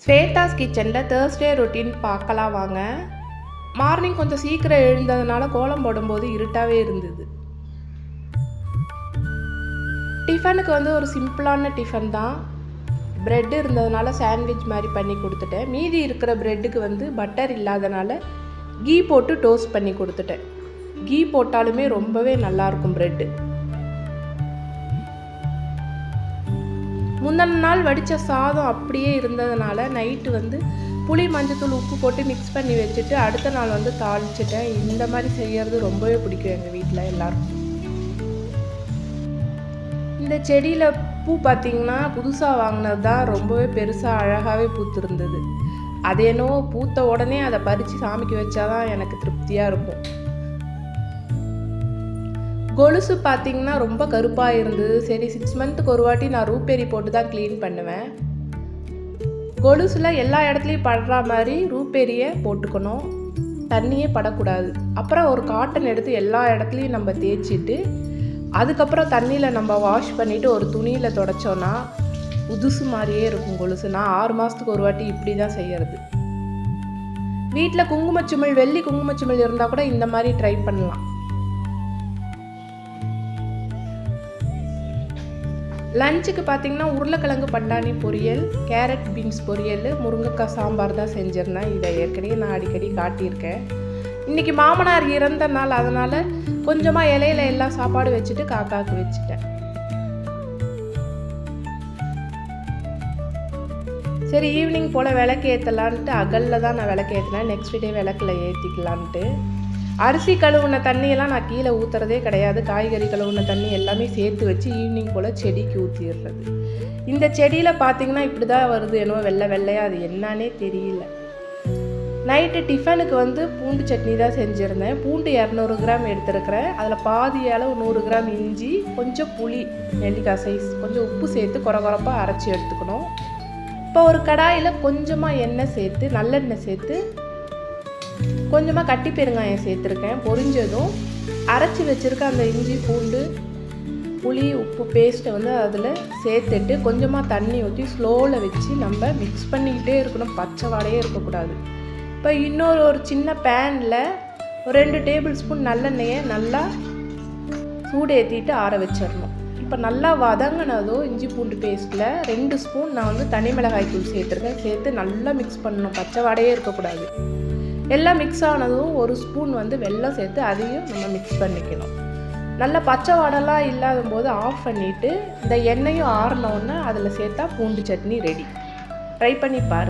ஸ்வேதாஸ் கிச்சனில் Thursday routine பார்க்கலாம் வாங்க. மார்னிங் கொஞ்சம் சீக்கிரம் எழுந்ததுனால கோலம் போடும்போது இருட்டாகவே இருந்தது. டிஃபனுக்கு ஒரு சிம்பிளான டிஃபன் தான். ப்ரெட் இருந்ததுனால சாண்ட்விச் மாதிரி பண்ணி கொடுத்துட்டேன். மீதி இருக்கிற ப்ரெட்டுக்கு பட்டர் இல்லாதனால கீ போட்டு டோஸ்ட் பண்ணி கொடுத்துட்டேன். கீ போட்டாலுமே ரொம்பவே நல்லாயிருக்கும் ப்ரெட்டு. முந்தின நாள் வடித்த சாதம் அப்படியே இருந்ததுனால நைட்டு புளி மஞ்சத்தூள் உப்பு போட்டு மிக்ஸ் பண்ணி வச்சுட்டு அடுத்த நாள் தாளிச்சிட்டேன். இந்த மாதிரி செய்கிறது ரொம்பவே பிடிக்கும் எங்கள் வீட்டில் எல்லாருக்கும். இந்த செடியில் பூ பார்த்திங்கன்னா புதுசாக வாங்கினது தான் ரொம்பவே பெருசாக அழகாகவே பூத்துருந்தது. அது என்னவோ பூத்த உடனே அதை பறித்து சாமிக்கு வச்சாதான் எனக்கு திருப்தியாக இருக்கும். கொலுசு பார்த்திங்கன்னா ரொம்ப கருப்பாக இருந்தது. சரி 6 மந்த்துக்கு ஒரு வாட்டி நான் ரூபேரி போட்டு தான் க்ளீன் பண்ணுவேன். கொலுசில் எல்லா இடத்துலையும் படுற மாதிரி ரூபேரியை போட்டுக்கணும், தண்ணியே படக்கூடாது. அப்புறம் ஒரு காட்டன் எடுத்து எல்லா இடத்துலையும் நம்ம தேய்ச்சிட்டு அதுக்கப்புறம் தண்ணியில் நம்ம வாஷ் பண்ணிவிட்டு ஒரு துணியில் துடைச்சோன்னா புதுசு மாதிரியே இருக்கும் கொலுசு. நான் 6 மாதத்துக்கு ஒரு வாட்டி இப்படி தான் செய்கிறது. வீட்டில் குங்குமச்சிமிழ், வெள்ளி குங்குமச்சிமிழ் இருந்தால் கூட இந்த மாதிரி ட்ரை பண்ணலாம். லஞ்சுக்கு பார்த்திங்கன்னா உருளைக்கிழங்கு பட்டாணி பொரியல், கேரட் பீன்ஸ் பொரியல், முருங்கைக்காய் சாம்பார் தான் செஞ்சுருந்தேன். இதை ஏற்கனவே நான் அடிக்கடி காட்டியிருக்கேன். இன்றைக்கி மாமனார் இறந்த நாள், அதனால் கொஞ்சமாக இலையில எல்லாம் சாப்பாடு வச்சுட்டு காக்காவுக்கு வச்சுட்டேன். சரி ஈவினிங் போல் விளக்கு ஏற்றலான்ட்டு அகலில் தான் நான் விளக்கு ஏற்றினேன். நெக்ஸ்ட் டே விளக்கில் ஏற்றிக்கலான்ட்டு அரிசி கழுவுன தண்ணியெல்லாம் நான் கீழே ஊற்றுறதே கிடையாது. காய்கறி கழுவுன தண்ணி எல்லாமே சேர்த்து வச்சு ஈவினிங் போல் செடிக்கு ஊற்றிடுறது. இந்த செடியில் பார்த்திங்கன்னா இப்படி தான் வருது, என்னவோ வெள்ளை வெள்ளையாக, அது என்னன்னே தெரியல. நைட்டு டிஃபனுக்கு பூண்டு சட்னி தான் செஞ்சுருந்தேன். பூண்டு 200 கிராம் எடுத்துருக்கிறேன். அதில் பாதி அளவு 100 கிராம் இஞ்சி, கொஞ்சம் புளி, நெல்லிக்காய் சைஸ், கொஞ்சம் உப்பு சேர்த்து குறப்பாக அரைச்சி எடுத்துக்கணும். இப்போ ஒரு கடாயில் கொஞ்சமாக எண்ணெய் சேர்த்து, நல்லெண்ணெய் சேர்த்து கொஞ்சமாக கட்டி பெருங்காயம் சேர்த்துருக்கேன். பொரிஞ்சதும் அரைச்சி வச்சுருக்க அந்த இஞ்சி பூண்டு புளி உப்பு பேஸ்ட்டை அதில் சேர்த்துட்டு கொஞ்சமாக தண்ணி ஊற்றி ஸ்லோவில் வச்சு நம்ம மிக்ஸ் பண்ணிக்கிட்டே இருக்கணும். பச்சை வாடையே இருக்கக்கூடாது. இப்போ ஒரு சின்ன பேனில் ஒரு 2 டேபிள் ஸ்பூன் நல்லெண்ணெயை நல்லா சூடு ஏற்றிட்டு ஆற வச்சிடணும். இப்போ நல்லா வதங்கினதும் இஞ்சி பூண்டு பேஸ்ட்டில் 2 ஸ்பூன் நான் தனி மிளகாய் தூள் சேர்த்துருக்கேன். சேர்த்து நல்லா மிக்ஸ் பண்ணணும். பச்சை வாடையே இருக்கக்கூடாது. எல்லாம் மிக்ஸ் ஆனதும் 1 ஸ்பூன் வெல்லம் சேர்த்து அதையும் நம்ம மிக்ஸ் பண்ணிக்கணும். நல்லா பச்சை வாடெல்லாம் இல்லாத போது ஆஃப் பண்ணிவிட்டு இந்த எண்ணெயும் ஆறினோடனே அதில் சேர்த்தா பூண்டு சட்னி ரெடி. ட்ரை பண்ணி பாருங்கள்.